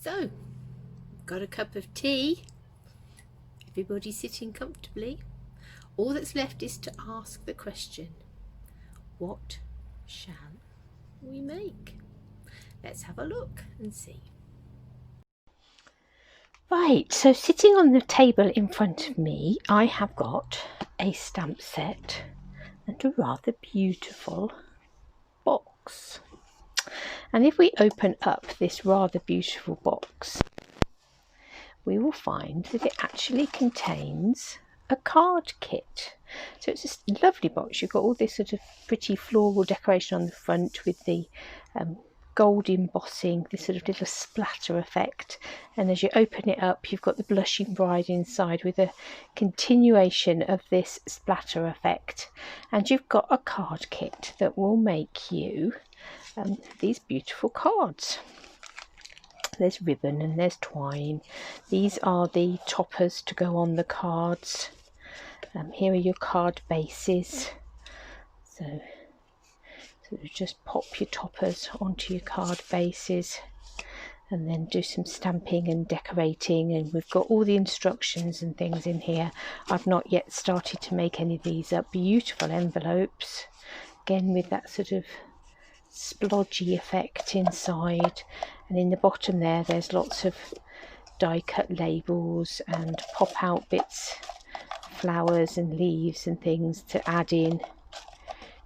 So, got a cup of tea, everybody sitting comfortably. All that's left is to ask the question, what shall we make? Let's have a look and see. Right, so sitting on the table in front of me, I have got a stamp set and a rather beautiful box. And if we open up this rather beautiful box, we will find that it actually contains a card kit. So it's a lovely box. You've got all this sort of pretty floral decoration on the front with the gold embossing, this sort of little splatter effect, and as you open it up you've got the blushing bride inside with a continuation of this splatter effect, and you've got a card kit that will make you these beautiful cards. There's ribbon and there's twine. These are the toppers to go on the cards. Here are your card bases. So just pop your toppers onto your card bases and then do some stamping and decorating, and we've got all the instructions and things in here. I've not yet started to make any of these up. Beautiful envelopes, again with that sort of splodgy effect inside, and in the bottom there's lots of die cut labels and pop out bits, flowers and leaves and things to add in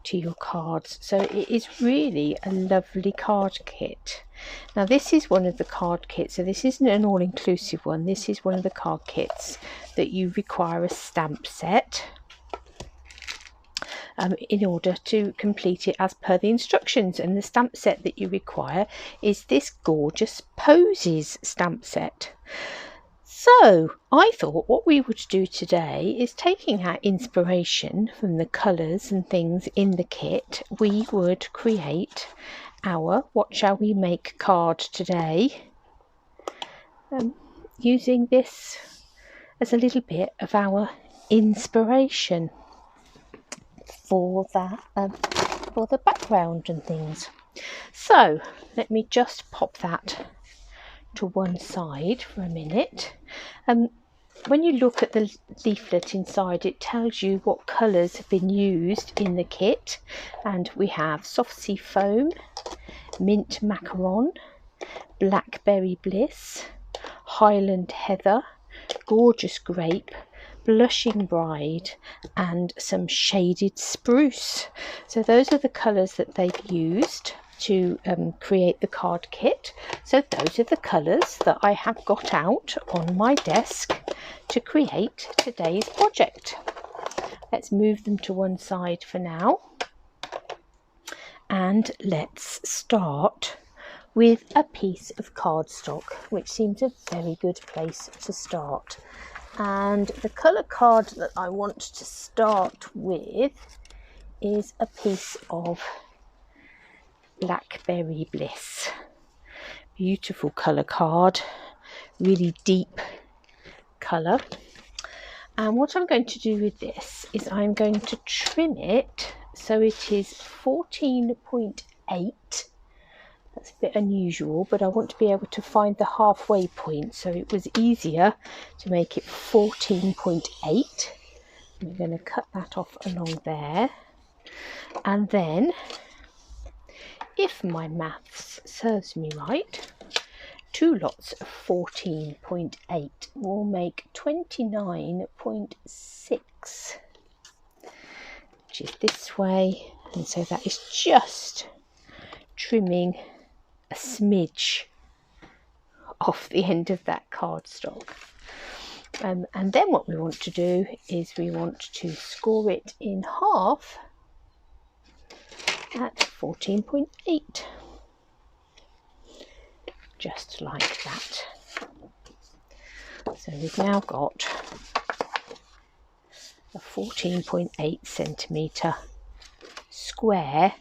to your cards. So it is really a lovely card kit. Now this is one of the card kits, so this isn't an all-inclusive one. This is one of the card kits that you require a stamp set in order to complete it as per the instructions, and the stamp set that you require is this Gorgeous Posies stamp set. So I thought what we would do today is, taking our inspiration from the colours and things in the kit, we would create our What Shall We Make card today, using this as a little bit of our inspiration for that, for the background and things. So let me just pop that to one side for a minute. When you look at the leaflet inside, it tells you what colours have been used in the kit, and we have Soft Sea Foam, Mint Macaron, Blackberry Bliss, Highland Heather, Gorgeous Grape, Blushing Bride, and some Shaded Spruce. So those are the colours that they've used to create the card kit. So those are the colours that I have got out on my desk to create today's project. Let's move them to one side for now, and let's start with a piece of cardstock, which seems a very good place to start. And the colour card that I want to start with is a piece of Blackberry Bliss. Beautiful colour card, really deep colour. And what I'm going to do with this is I'm going to trim it so it is 14.8. That's a bit unusual, but I want to be able to find the halfway point, so it was easier to make it 14.8. We're going to cut that off along there, and then, if my maths serves me right, 2 lots of 14.8 will make 29.6, which is this way, and so that is just trimming a smidge off the end of that cardstock. And then what we want to do is we want to score it in half at 14.8, just like that. So we've now got a 14.8 centimetre square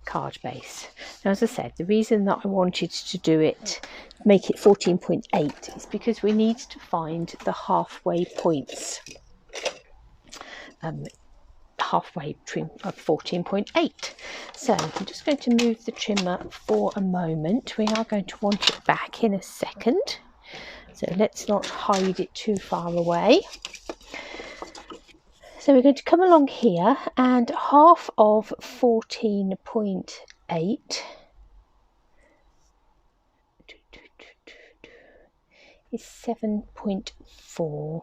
card base. Now, as I said, the reason that I wanted to do it, make it 14.8, is because we need to find the halfway points. halfway trim of 14.8. So I'm just going to move the trimmer for a moment. We are going to want it back in a second, so let's not hide it too far away. So we're going to come along here, and half of 14.8 is 7.4.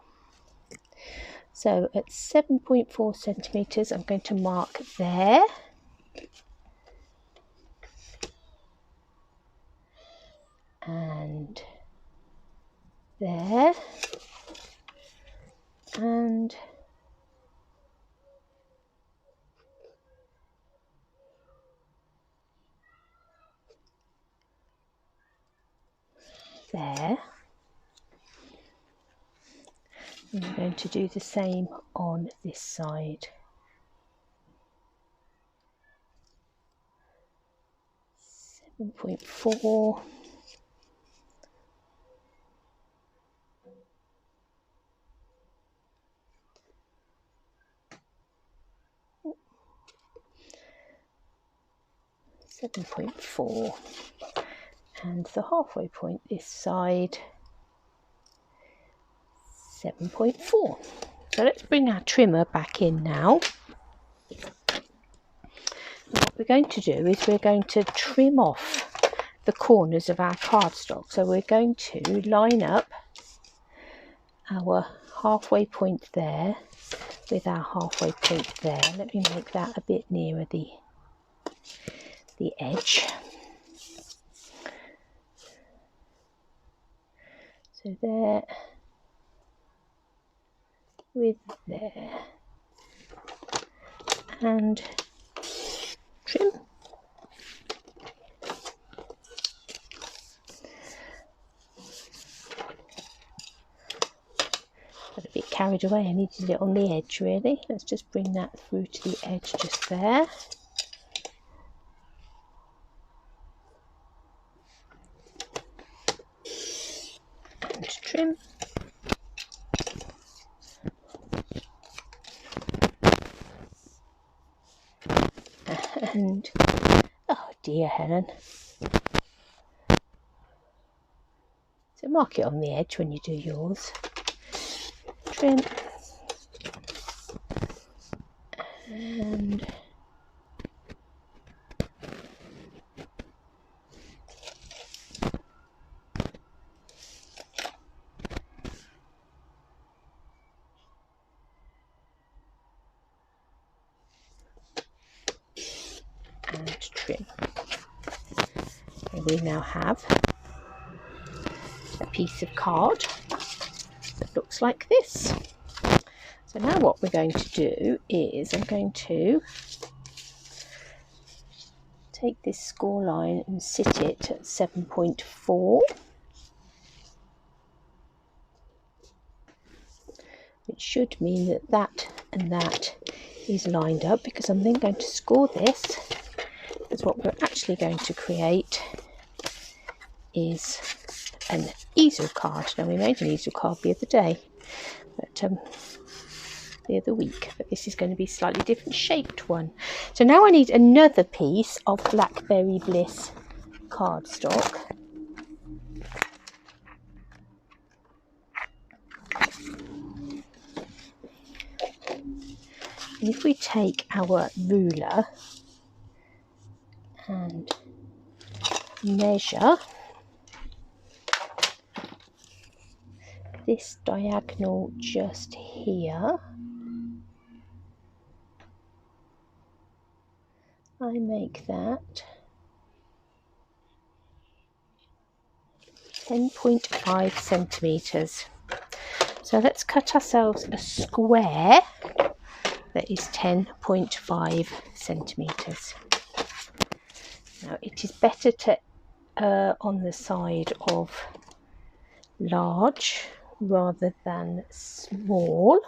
So at 7.4 centimetres, I'm going to mark there. And there. And there. And I'm going to do the same on this side. 7.4. And the halfway point this side, 7.4. So let's bring our trimmer back in now. What we're going to do is we're going to trim off the corners of our cardstock. So we're going to line up our halfway point there with our halfway point there. Let me make that a bit nearer the edge. So there with there, and trim. Got a bit carried away, I needed it on the edge really. Let's just bring that through to the edge just there. And trim. And, oh dear Helen. So mark it on the edge when you do yours. Trim. And trim. And we now have a piece of card that looks like this. So now what we're going to do is I'm going to take this score line and sit it at 7.4, which should mean that that and that is lined up, because I'm then going to score this, because what we're actually going to create is an easel card. Now we made an easel card the other day, but the other week, but this is going to be a slightly different shaped one. So now I need another piece of Blackberry Bliss cardstock. And if we take our ruler and measure this diagonal just here, I make that 10.5 centimetres. So let's cut ourselves a square that is 10.5 centimetres. Now it is better to err on the side of large rather than small.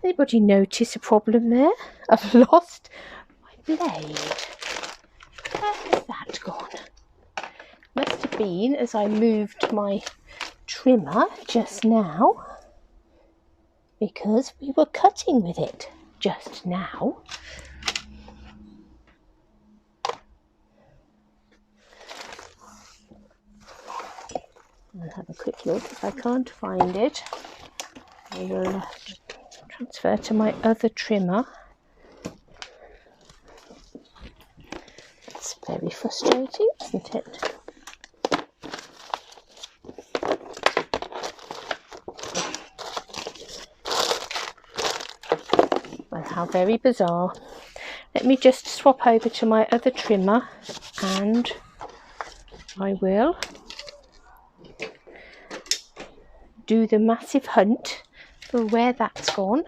Anybody notice a problem there? I've lost my blade. Where has that gone? Must have been as I moved my trimmer just now, because we were cutting with it. just now. I'll have a quick look. If I can't find it, I will transfer to my other trimmer. It's very frustrating, isn't it? Well, how very bizarre. Let me just swap over to my other trimmer and I will do the massive hunt for where that's gone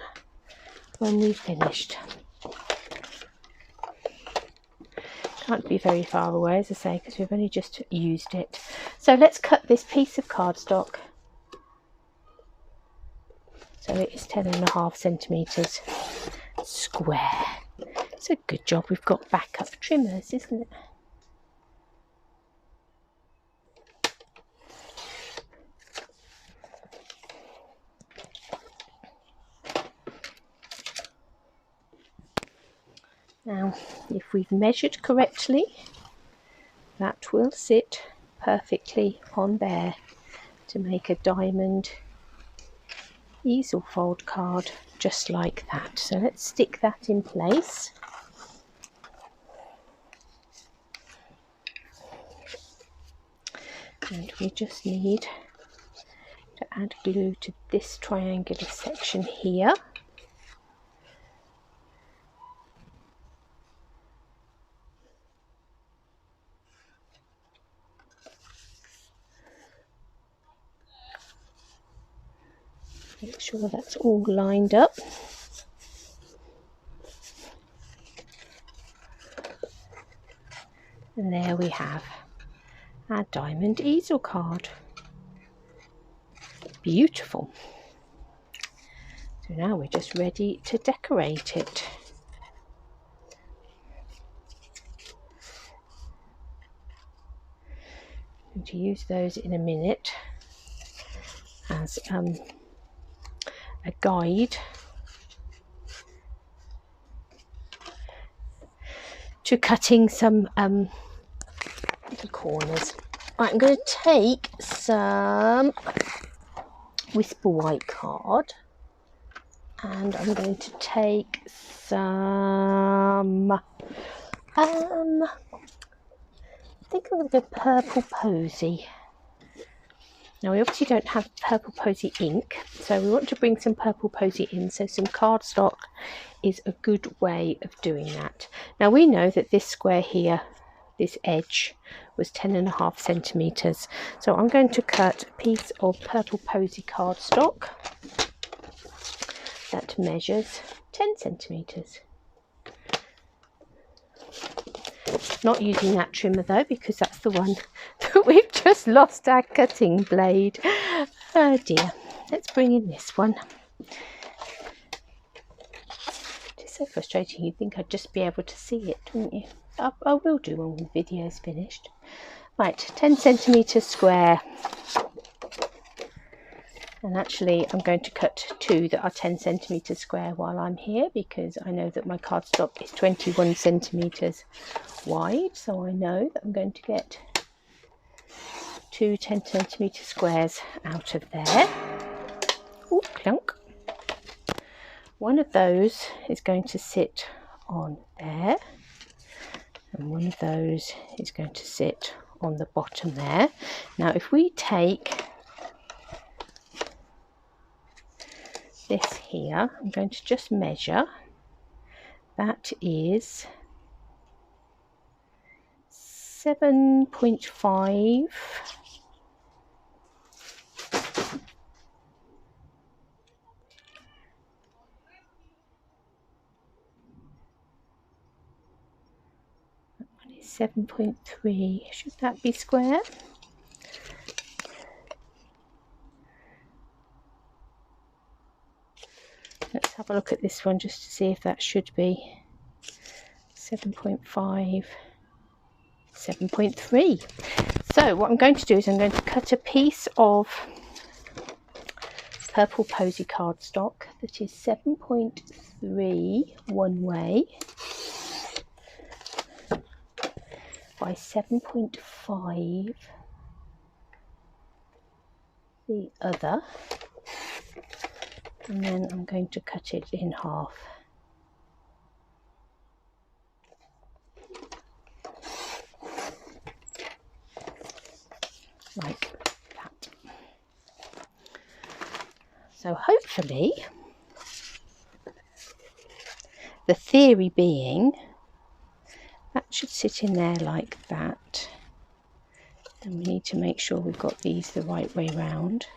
when we've finished. Can't be very far away, as I say, because we've only just used it. So let's cut this piece of cardstock. So it is 10.5 centimetres square. It's a good job we've got backup trimmers, isn't it? Now, if we've measured correctly, that will sit perfectly on there to make a diamond easel fold card just like that. So let's stick that in place. And we just need to add glue to this triangular section here. Make sure that's all lined up. And there we have our diamond easel card. Beautiful. So now we're just ready to decorate it. I'm going to use those in a minute as a guide to cutting some little corners. Right, I'm going to take some Whisper White card and I'm going to take some I think I'm going to go Purple Posy. Now we obviously don't have Purple Posy ink, so we want to bring some Purple Posy in, so some cardstock is a good way of doing that. Now we know that this square here, this edge, was 10.5 centimetres, so I'm going to cut a piece of Purple Posy cardstock that measures 10 centimetres. Not using that trimmer though, because that's the one that we've just lost our cutting blade. Oh dear. Let's bring in this one. It's so frustrating. You'd think I'd just be able to see it, wouldn't you? I will do when the video's finished. Right, 10 centimetres square. And actually I'm going to cut two that are 10 centimetres square while I'm here, because I know that my cardstock is 21 centimetres wide, so I know that I'm going to get two 10 centimetre squares out of there. Ooh, clunk. One of those is going to sit on there, and one of those is going to sit on the bottom there. Now if we take this here, I'm going to just measure. That is 7.5 7.3. Should that be square? Let's have a look at this one just to see if that should be 7.5, 7.3. So what I'm going to do is I'm going to cut a piece of purple posy cardstock that is 7.3 one way by 7.5 the other, and then I'm going to cut it in half. Like that. So hopefully, the theory being that should sit in there like that, and we need to make sure we've got these the right way round.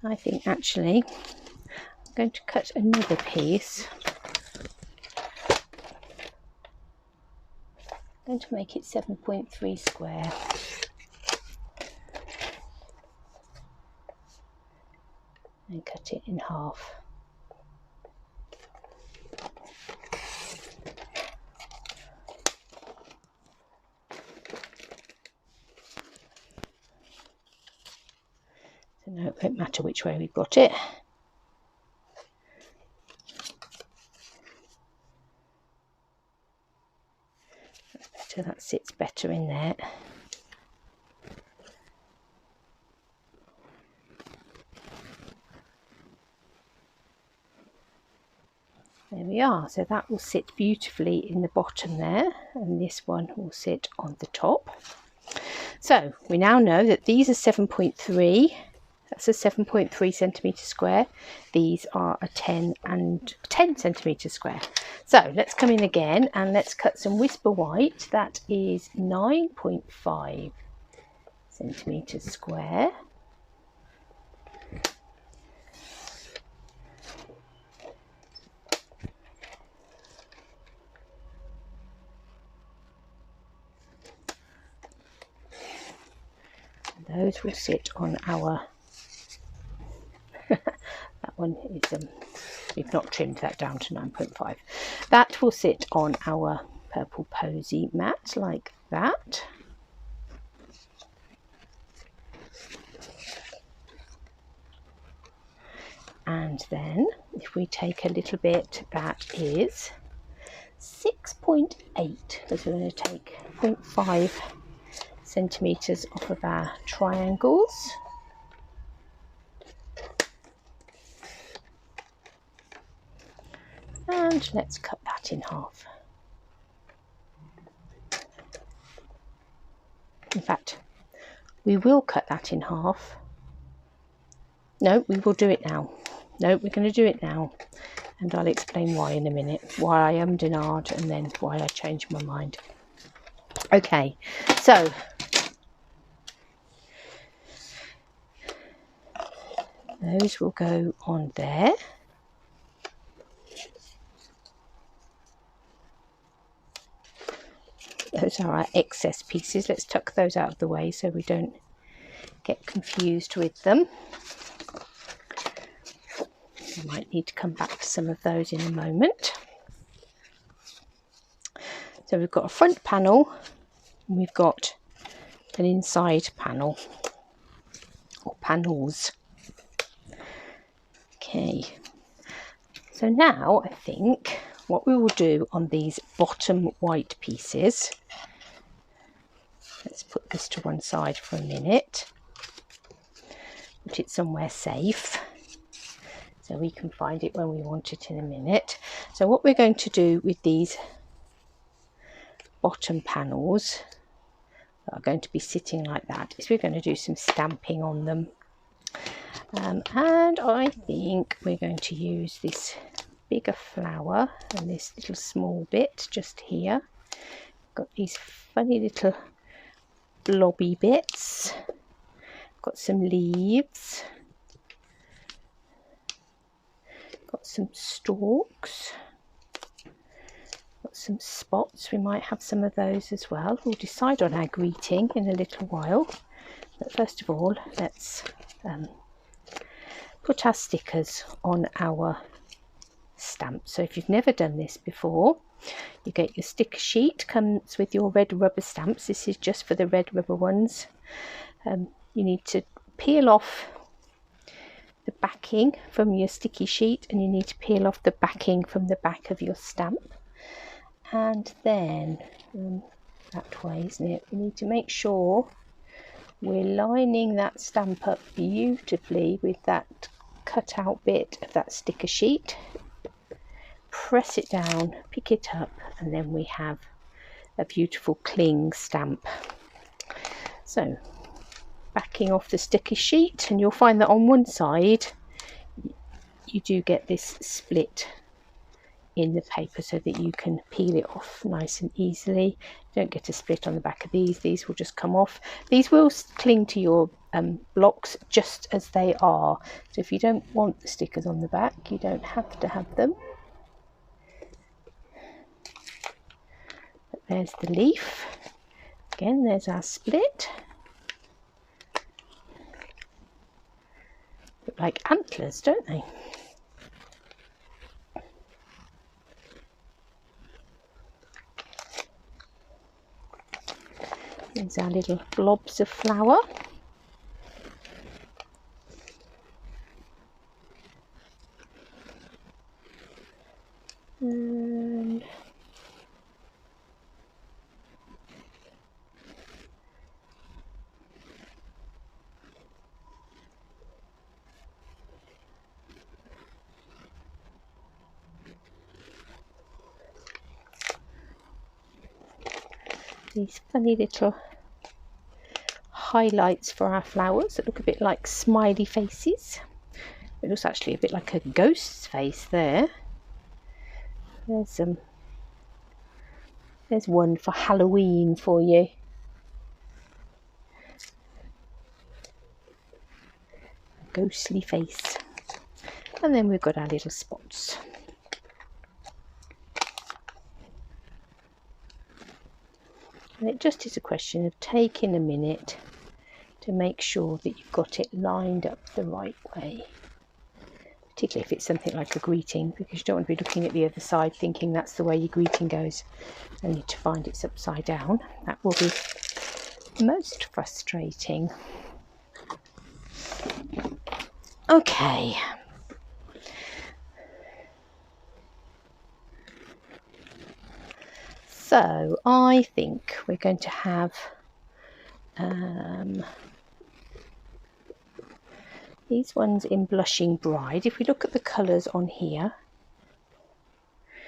I think actually I'm going to cut another piece. I'm going to make it 7.3 square. And cut it in half. So no, it won't matter which way we've got it. That's better, that sits better in there. There we are, so that will sit beautifully in the bottom there, and this one will sit on the top. So we now know that these are 7.3, that's a 7.3 centimetre square. These are a 10 centimetre square. So let's come in again and let's cut some Whisper White. That is 9.5 centimetres square. Those will sit on our that one is we've not trimmed that down to 9.5. That will sit on our purple posy mat like that. And then if we take a little bit that is 6.8, because we're going to take 0.5 centimetres off of our triangles. And let's cut that in half. In fact, we will cut that in half. No, we will do it now. No, we're going to do it now. And I'll explain why in a minute. Why I ummed and ahed and then why I changed my mind. Okay, so those will go on there. Those are our excess pieces. Let's tuck those out of the way so we don't get confused with them. I might need to come back to some of those in a moment. So we've got a front panel and we've got an inside panel, or panels. Okay, so now I think what we will do on these bottom white pieces, let's put this to one side for a minute, put it somewhere safe so we can find it when we want it in a minute. So what we're going to do with these bottom panels that are going to be sitting like that is we're going to do some stamping on them. And I think we're going to use this bigger flower and this little small bit just here. Got these funny little blobby bits. Got some leaves. Got some stalks. Got some spots. We might have some of those as well. We'll decide on our greeting in a little while. But first of all, let's put our stickers on our stamp. So if you've never done this before, you get your sticker sheet, comes with your red rubber stamps. This is just for the red rubber ones. You need to peel off the backing from your sticky sheet, and you need to peel off the backing from the back of your stamp. And then that way, isn't it? We need to make sure we're lining that stamp up beautifully with that cut out bit of that sticker sheet. Press it down, pick it up, and then we have a beautiful cling stamp. So backing off the sticky sheet, and you'll find that on one side you do get this split in the paper so that you can peel it off nice and easily. You don't get a split on the back of these will just come off. These will cling to your blocks just as they are, so if you don't want the stickers on the back, you don't have to have them. But there's the leaf. Again, there's our split. Look like antlers, don't they? There's our little blobs of flour. And these funny little highlights for our flowers that look a bit like smiley faces. It looks actually a bit like a ghost's face there. There's one for Halloween for you. A ghostly face. And then we've got our little spots. And it just is a question of taking a minute to make sure that you've got it lined up the right way. Particularly if it's something like a greeting, because you don't want to be looking at the other side thinking that's the way your greeting goes, only to find it's upside down. That will be most frustrating. Okay. So I think we're going to have these ones in Blushing Bride. If we look at the colours on here,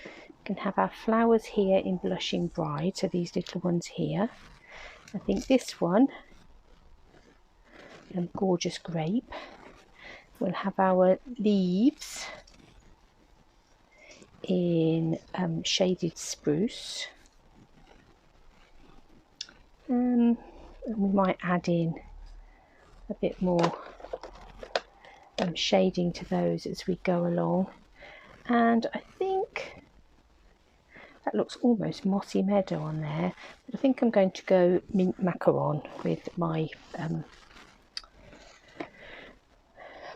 we can have our flowers here in Blushing Bride, so these little ones here. I think this one, Gorgeous Grape, we'll have our leaves in Shaded Spruce. And we might add in a bit more shading to those as we go along. And I think that looks almost Mossy Meadow on there, but I think I'm going to go Mint Macaron with my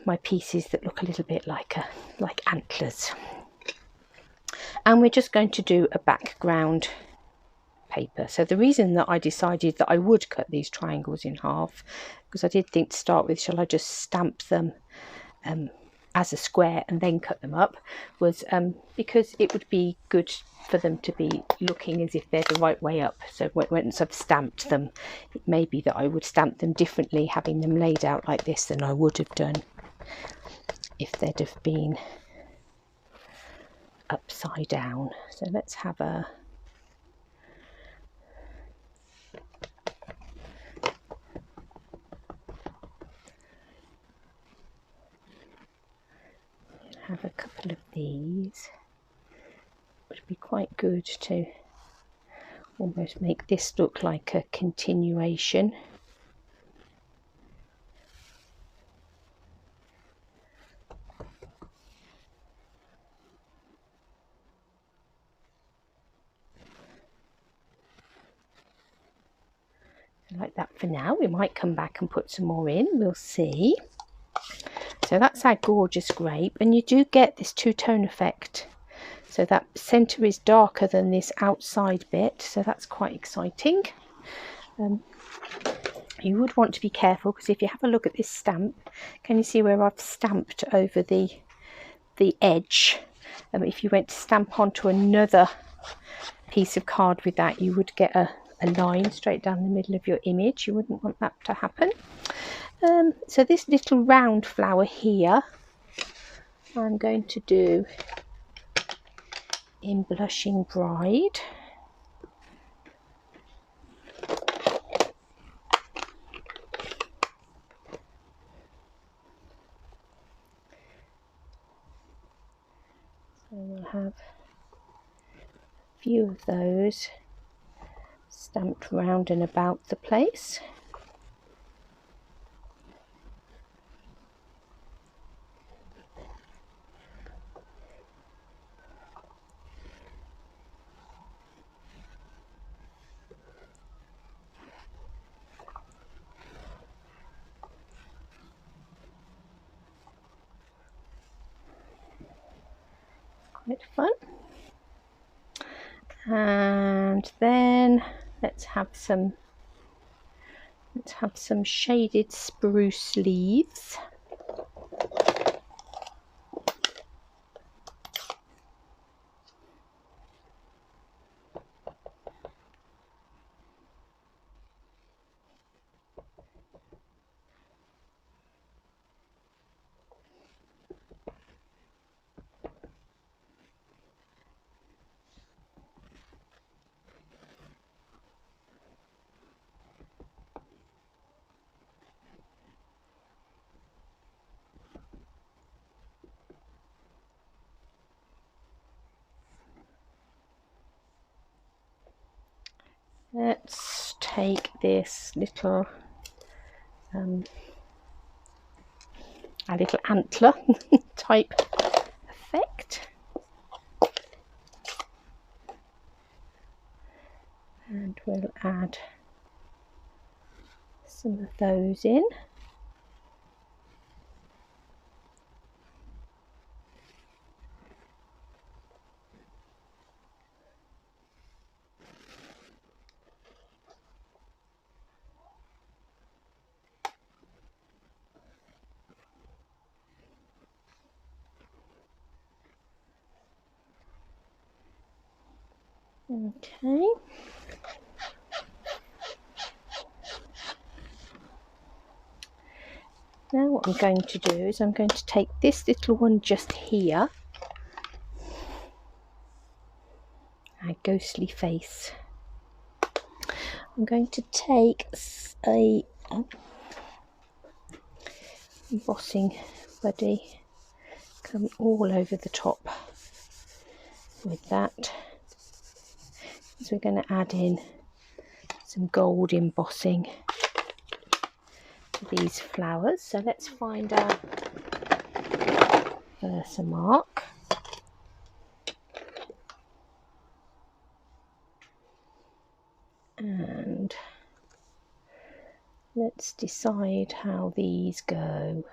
my pieces that look a little bit like antlers. And we're just going to do a background paper. So the reason that I decided that I would cut these triangles in half, because I did think to start with, shall I just stamp them as a square and then cut them up, was because it would be good for them to be looking as if they're the right way up. So once I've stamped them, it may be that I would stamp them differently having them laid out like this than I would have done if they'd have been upside down. So let's have a couple of these. It would be quite good to almost make this look like a continuation. like that for now. We might come back and put some more in, we'll see. So that's our gorgeous grape, and you do get this two-tone effect. So that centre is darker than this outside bit, so that's quite exciting. You would want to be careful, because if you have a look at this stamp, can you see where I've stamped over the edge? If you went to stamp onto another piece of card with that, you would get a line straight down the middle of your image. You wouldn't want that to happen. So this little round flower here, I'm going to do in Blushing Bride. So we'll have a few of those stamped round and about the place. Quite fun. And then let's have some shaded spruce leaves. Let's take this little a little antler type effect, and we'll add some of those in. Okay. Now what I'm going to do is I'm going to take this little one just here, our ghostly face. I'm going to take a embossing buddy, come all over the top with that. So we're going to add in some gold embossing to these flowers. So let's find our Versamark. And let's decide how these go.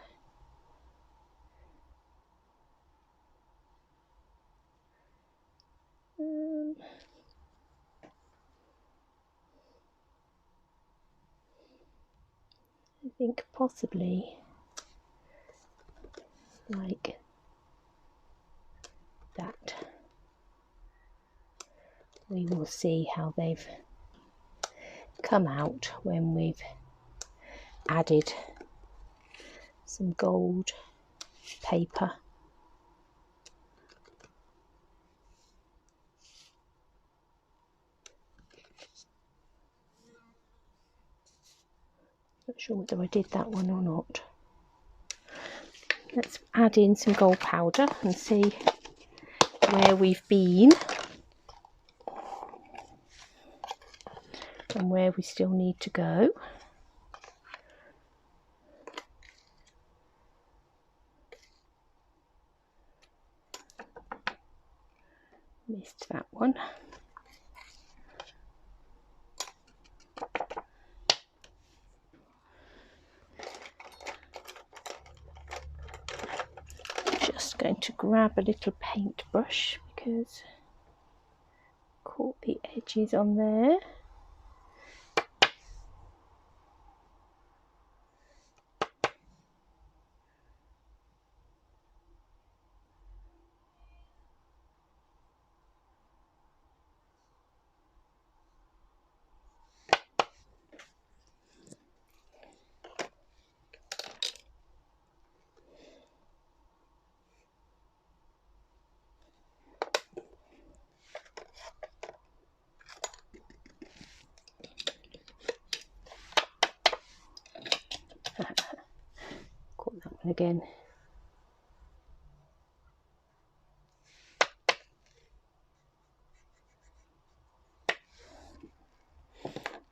I think possibly like that. We will see how they've come out when we've added some gold paper. Not sure whether I did that one or not. Let's add in some gold powder and see where we've been and where we still need to go. Missed that one. grab a little paintbrush because I caught the edges on there. Caught that one again.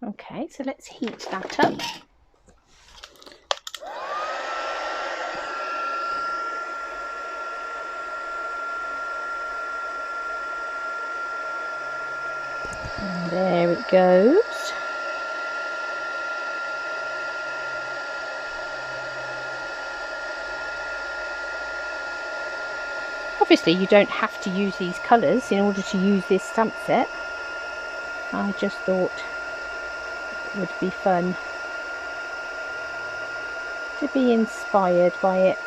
Okay, so let's heat that up. And there it goes. Obviously you don't have to use these colours in order to use this stamp set. I just thought it would be fun to be inspired by it.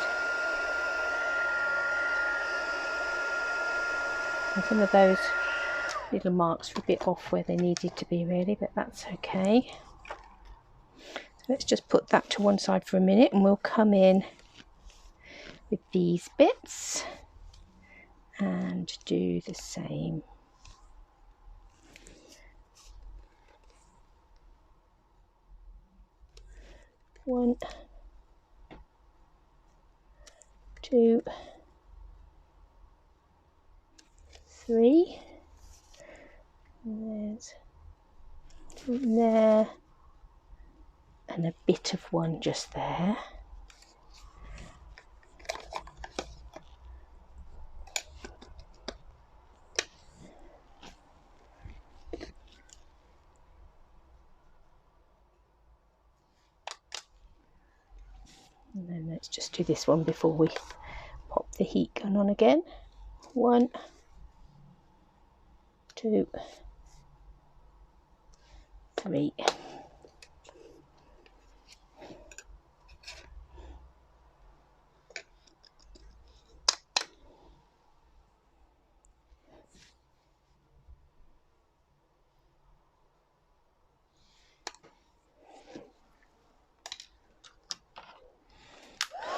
And some of those little marks were a bit off where they needed to be really, but that's okay. So let's just put that to one side for a minute and we'll come in with these bits and do the same. One, two, three. And there's one there and a bit of one just there. And then let's just do this one before we pop the heat gun on again. One, two, three.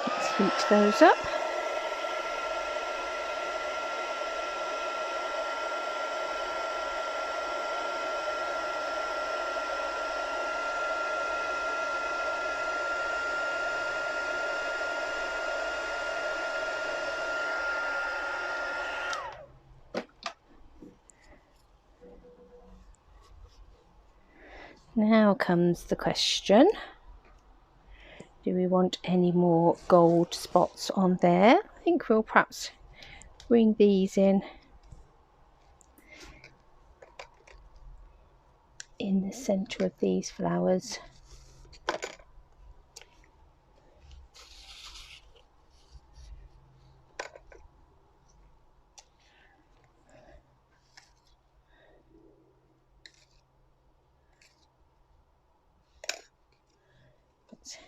Let's heat those up. Now comes the question, do we want any more gold spots on there? I think we'll perhaps bring these in the centre of these flowers. Let's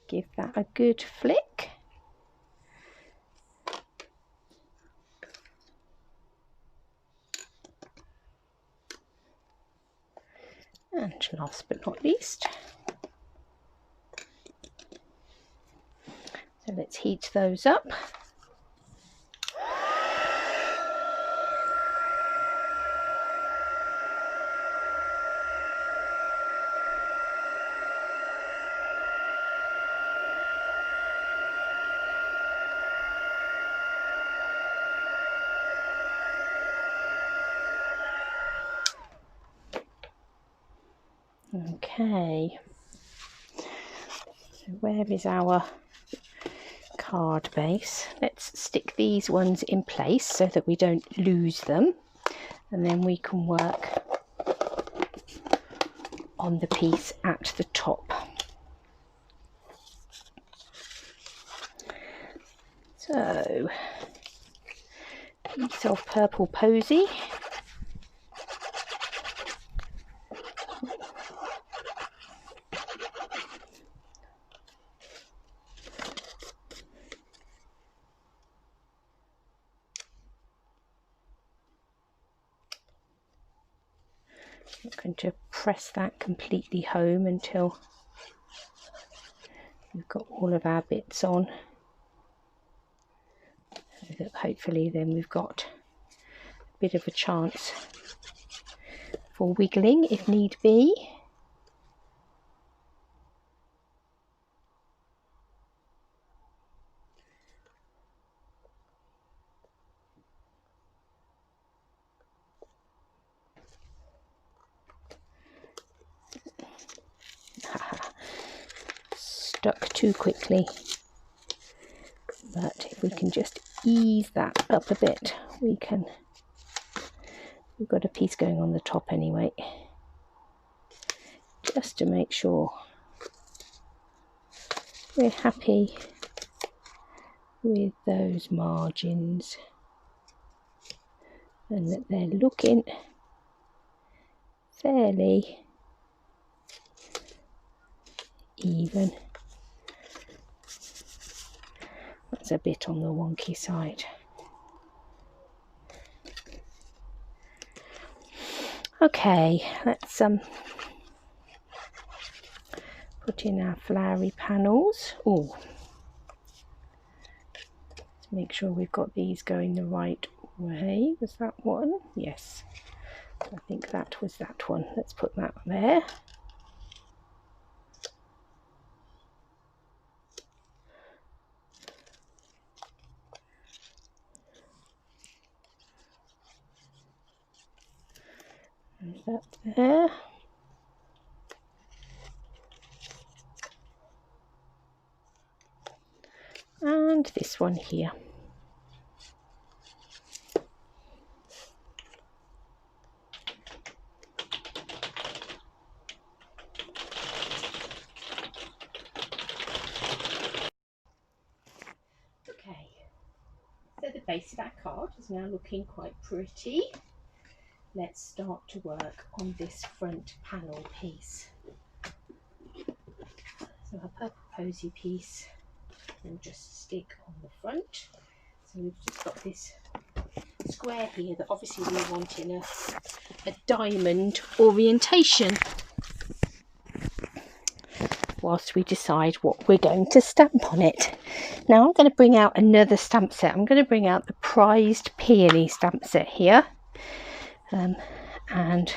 give that a good flick. And last but not least, so let's heat those up. Okay, so where is our card base? Let's stick these ones in place so that we don't lose them, and then we can work on the piece at the top. So myself purple posy. I'm going to press that completely home until we've got all of our bits on, so that hopefully then we've got a bit of a chance for wiggling if need be. Stuck too quickly, but if we can just ease that up a bit, we can. We've got a piece going on the top anyway, just to make sure we're happy with those margins and that they're looking fairly even. That's a bit on the wonky side. Okay, let's put in our flowery panels. Oh, let's make sure we've got these going the right way. Was that one? Yes, I think that was that one. Let's put that there. And that there. And this one here. Okay, so the base of our card is now looking quite pretty. Let's start to work on this front panel piece. So our purple posy piece will just stick on the front. So we've just got this square here that obviously we want in a diamond orientation, whilst we decide what we're going to stamp on it. Now I'm going to bring out another stamp set. I'm going to bring out the Prized Peony stamp set here. And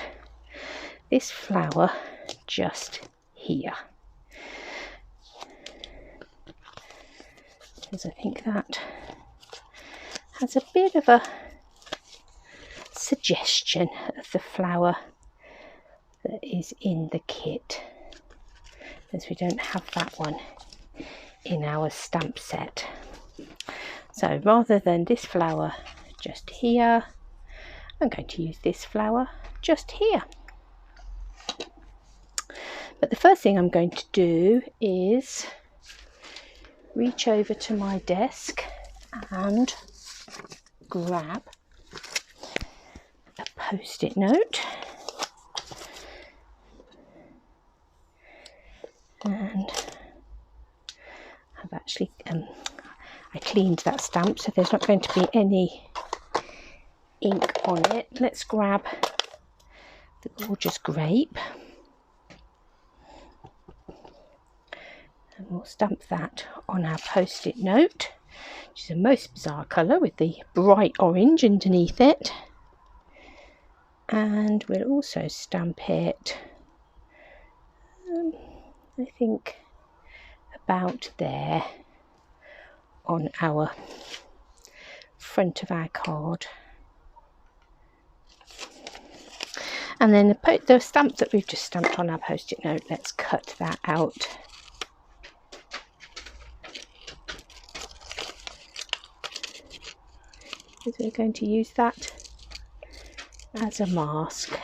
this flower just here, because I think that has a bit of a suggestion of the flower that is in the kit, as we don't have that one in our stamp set. So rather than this flower just here, I'm going to use this flower just here. But the first thing I'm going to do is reach over to my desk and grab a post-it note, and I've actually I cleaned that stamp, so there's not going to be any ink on it. Let's grab the Gorgeous Grape and we'll stamp that on our post-it note, which is a most bizarre colour with the bright orange underneath it. And we'll also stamp it, I think about there, on our front of our card. And then the stamp that we've just stamped on our post-it note, let's cut that out. Because we're going to use that as a mask.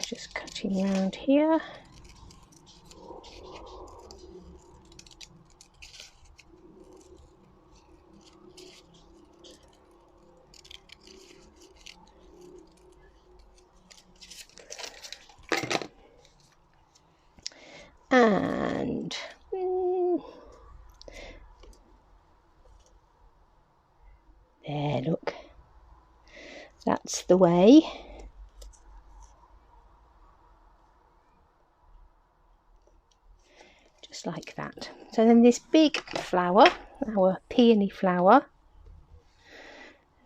Just cutting around here. And there, look, that's the way. Just like that. So then this big flower, our peony flower,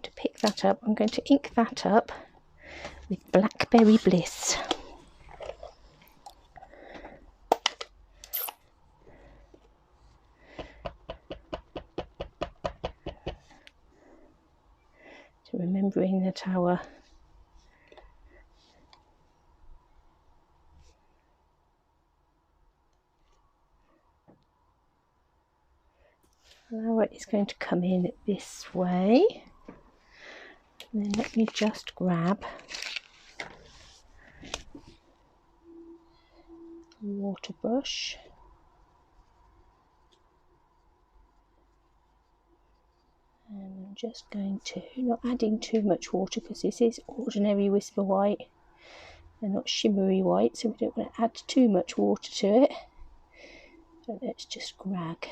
to pick that up, I'm going to ink that up with Blackberry Bliss. So remembering that our flower is going to come in this way. And then let me just grab a water brush. And I'm just going to, not adding too much water because this is ordinary Whisper White and not shimmery white, so we don't want to add too much water to it. So let's just drag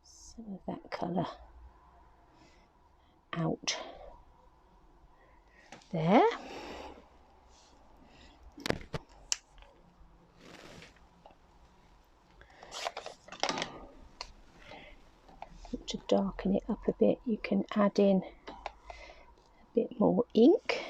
some of that colour out there. To darken it up a bit, you can add in a bit more ink.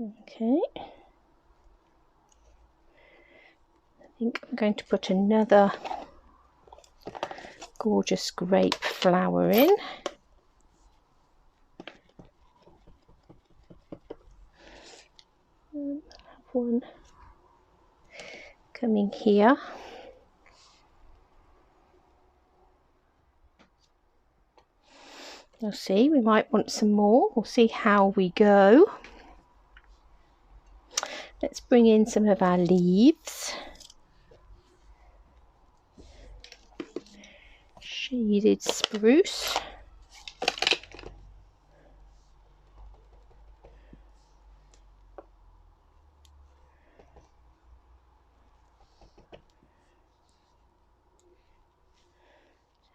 Okay, I think I'm going to put another gorgeous grape flower in. Have one coming here. We'll see, we might want some more. We'll see how we go. Let's bring in some of our leaves. Shaded spruce.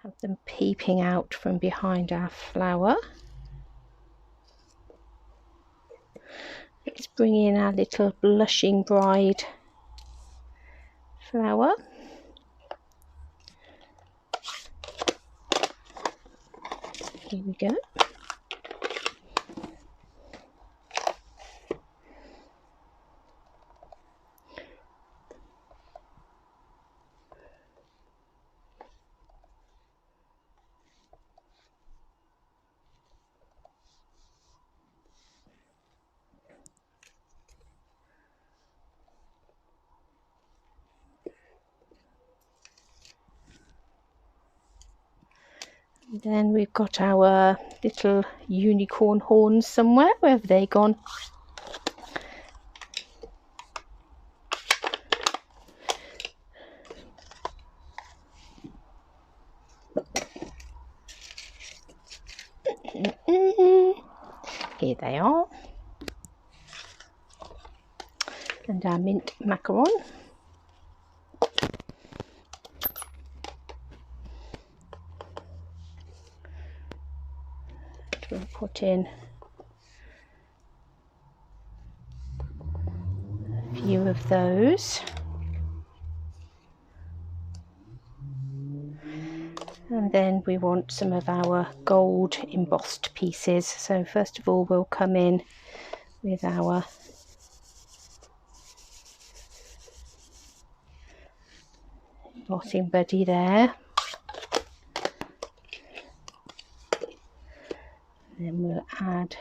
Have them peeping out from behind our flower. Let's bring in our little blushing bride flower. Here we go. Then we've got our little unicorn horns somewhere. Where have they gone? Here they are. And our mint macaron. We'll put in a few of those. And then we want some of our gold embossed pieces. So first of all, we'll come in with our embossing buddy there. And then we'll add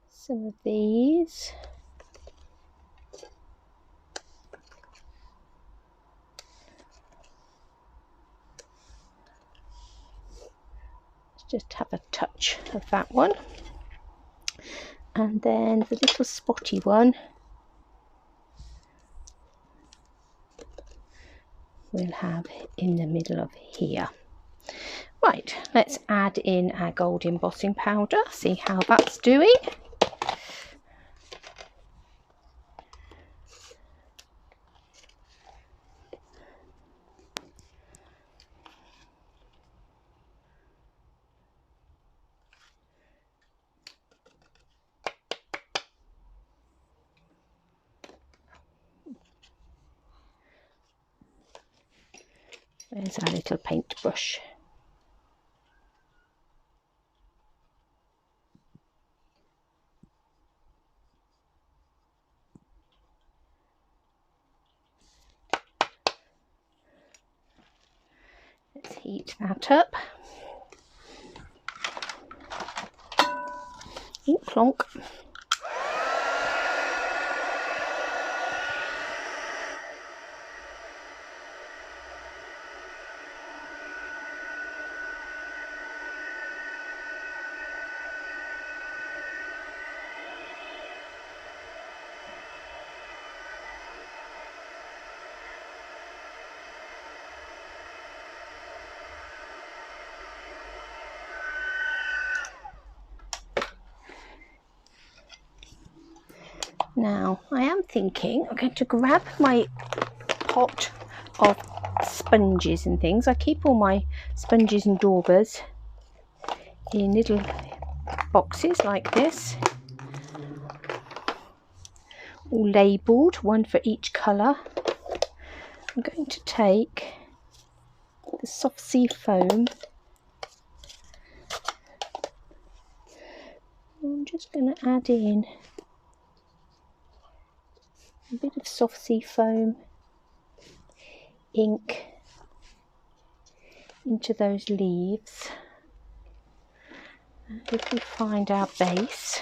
some of these. Let's just have a touch of that one. And then the little spotty one, we'll have in the middle of here. Right, let's add in our gold embossing powder, see how that's doing. There's our little paintbrush. Let's heat that up. Ooh, plonk. Now I am thinking I'm going to grab my pot of sponges and things. I keep all my sponges and daubers in little boxes like this, all labelled, one for each colour. I'm going to take the soft sea foam. I'm just going to add in a bit of soft sea foam ink into those leaves. And if we find our base,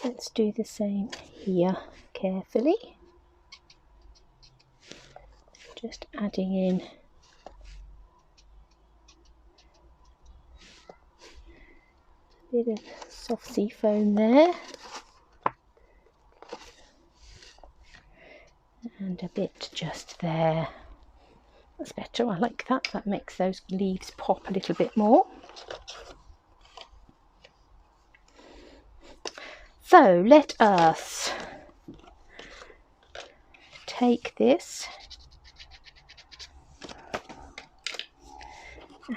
let's do the same here carefully. Just adding in a bit of soft sea foam there. And a bit just there. That's better, I like that. That makes those leaves pop a little bit more. So let us take this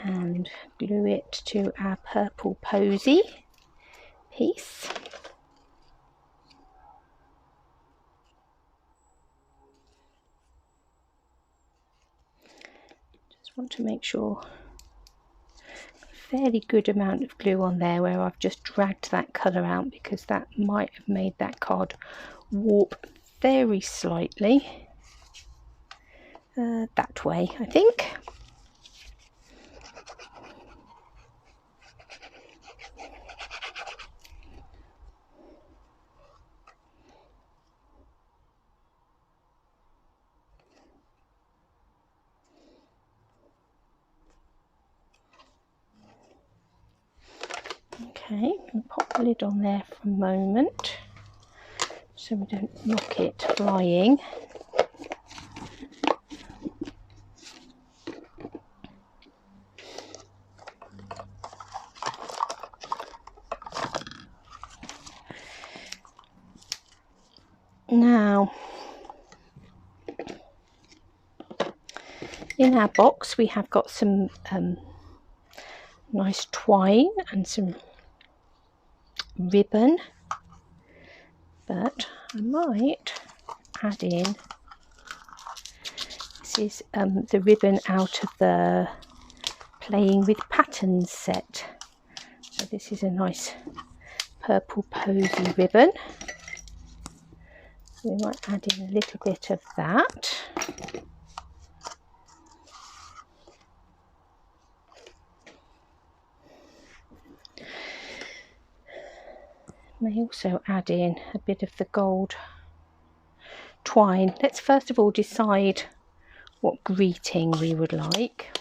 and glue it to our purple posy piece. Want to make sure a fairly good amount of glue on there where I've just dragged that colour out, because that might have made that card warp very slightly. That way, I think. Okay, I'll pop the lid on there for a moment so we don't knock it flying. Now, in our box we have got some nice twine and some ribbon, but I might add in, this is the ribbon out of the Playing with Patterns set. So this is a nice purple posy ribbon. we might add in a little bit of that. May also add in a bit of the gold twine. Let's first of all decide what greeting we would like.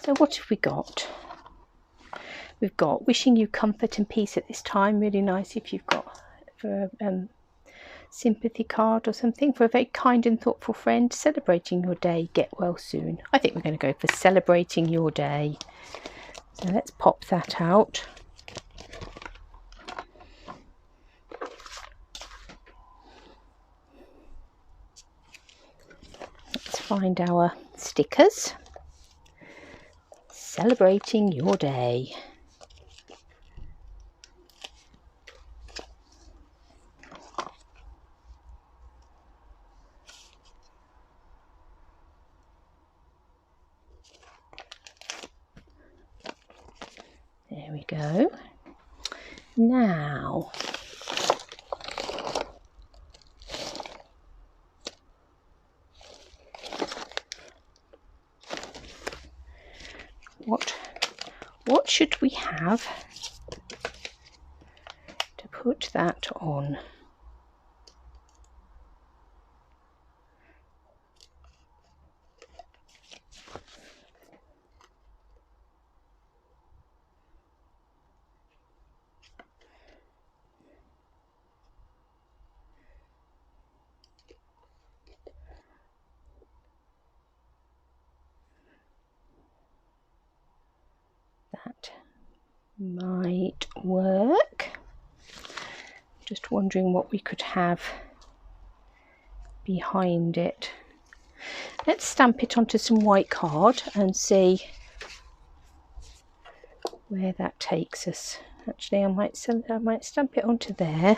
So what have we got? We've got wishing you comfort and peace at this time. Really nice if you've got for a sympathy card or something. For a very kind and thoughtful friend, celebrating your day, get well soon. I think we're going to go for celebrating your day. So let's pop that out. Let's find our stickers. Celebrating your day. There we go. Now, what should we have to put that on? That might work. Just wondering what we could have behind it. Let's stamp it onto some white card and see where that takes us. Actually, I might stamp it onto there.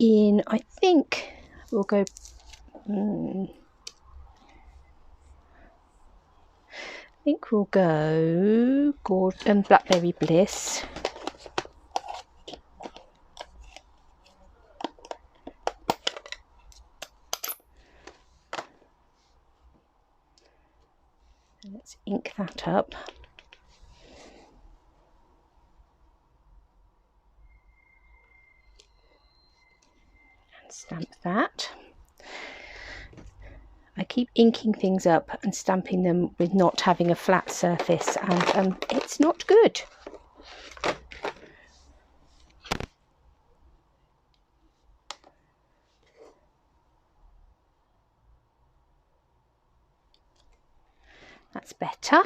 I think we'll go. I think we'll go Blackberry Bliss. Let's ink that up. And stamp that. I keep inking things up and stamping them with not having a flat surface, and it's not good. That's better.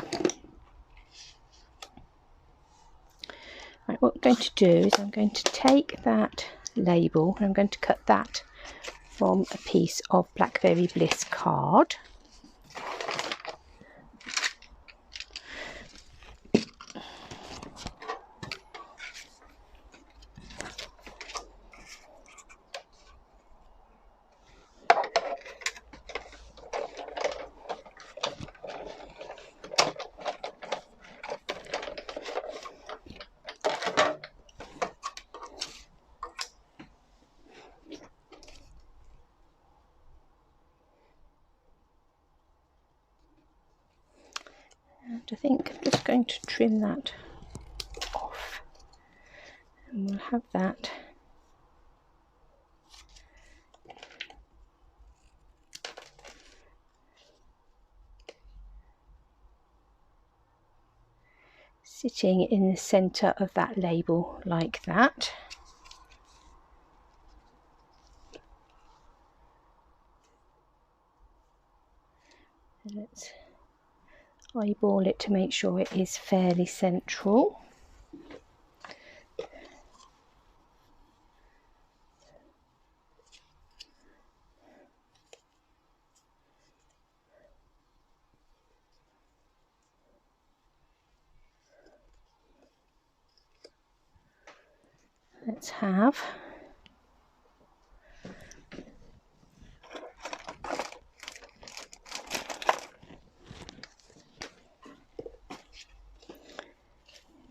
Right, what I'm going to do is I'm going to take that label and I'm going to cut that from a piece of Blackberry Bliss card. And I think I'm just going to trim that off, and we'll have that sitting in the centre of that label like that. And let's eyeball it to make sure it is fairly central. Let's have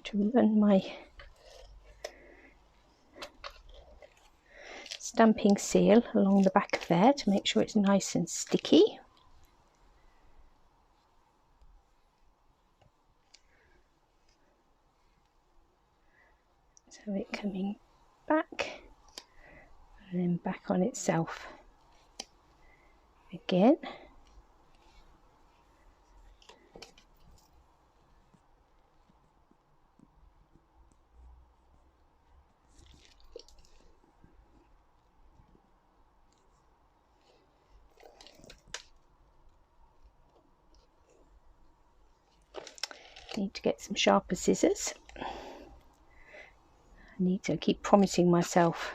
to run my stamping seal along the back of there to make sure it's nice and sticky. So it coming back and then back on itself again. Need to get some sharper scissors. I need to keep promising myself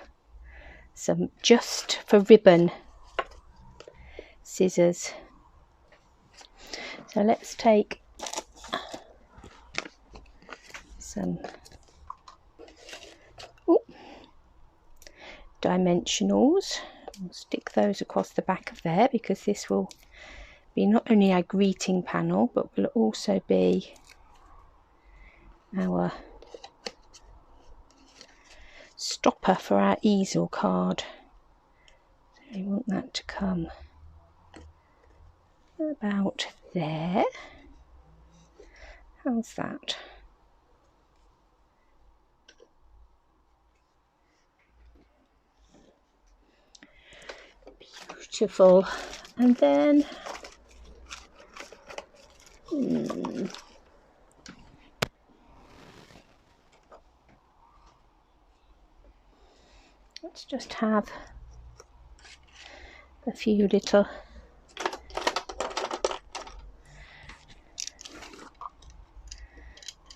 some just for ribbon scissors. So let's take some dimensionals. We'll stick those across the back of there because this will be not only our greeting panel but will also be our stopper for our easel card. So we want that to come about there. How's that? Beautiful. And then let's just have a few little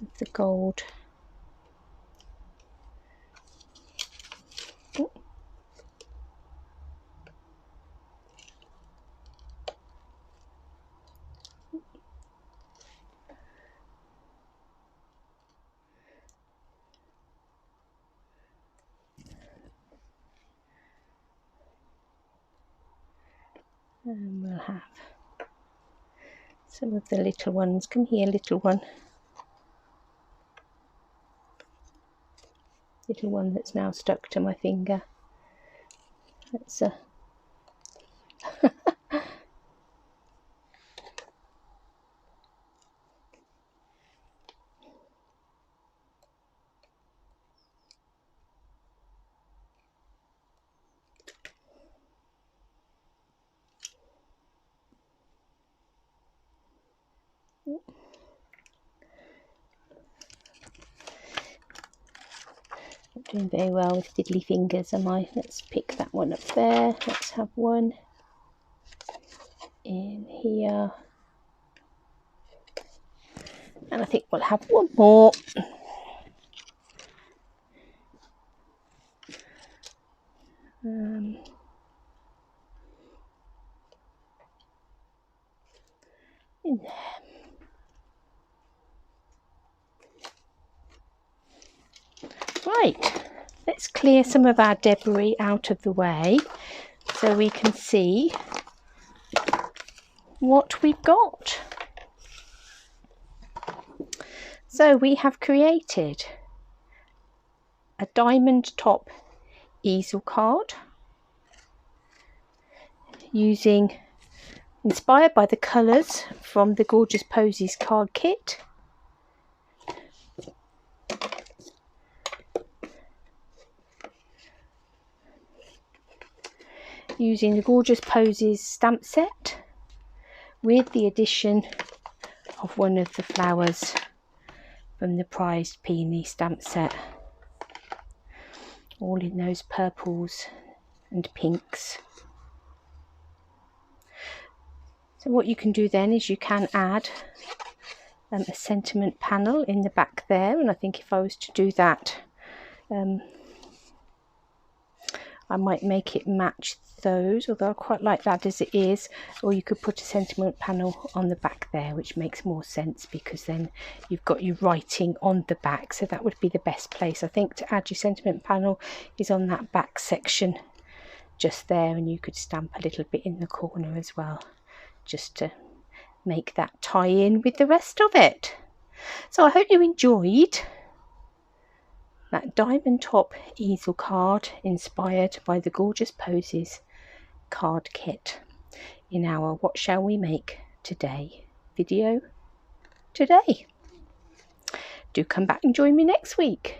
of the gold. And we'll have some of the little ones. Come here, little one. Little one that's now stuck to my finger. That's a not doing very well with fiddly fingers, am I? Let's pick that one up there. Let's have one in here. And I think we'll have one more. In there. Right, let's clear some of our debris out of the way so we can see what we've got. So we have created a diamond top easel card inspired by the colours from the Gorgeous Posies card kit. Using the Gorgeous Posies stamp set with the addition of one of the flowers from the prized peony stamp set, all in those purples and pinks. So what you can do then is you can add a sentiment panel in the back there, and I think if I was to do that I might make it match those, although I quite like that as it is. Or you could put a sentiment panel on the back there, which makes more sense because then you've got your writing on the back. So that would be the best place, I think, to add your sentiment panel is on that back section just there, and you could stamp a little bit in the corner as well, just to make that tie in with the rest of it. So I hope you enjoyed that diamond top easel card inspired by the Gorgeous Posies card kit in our What Shall We Make Today video today. Do come back and join me next week.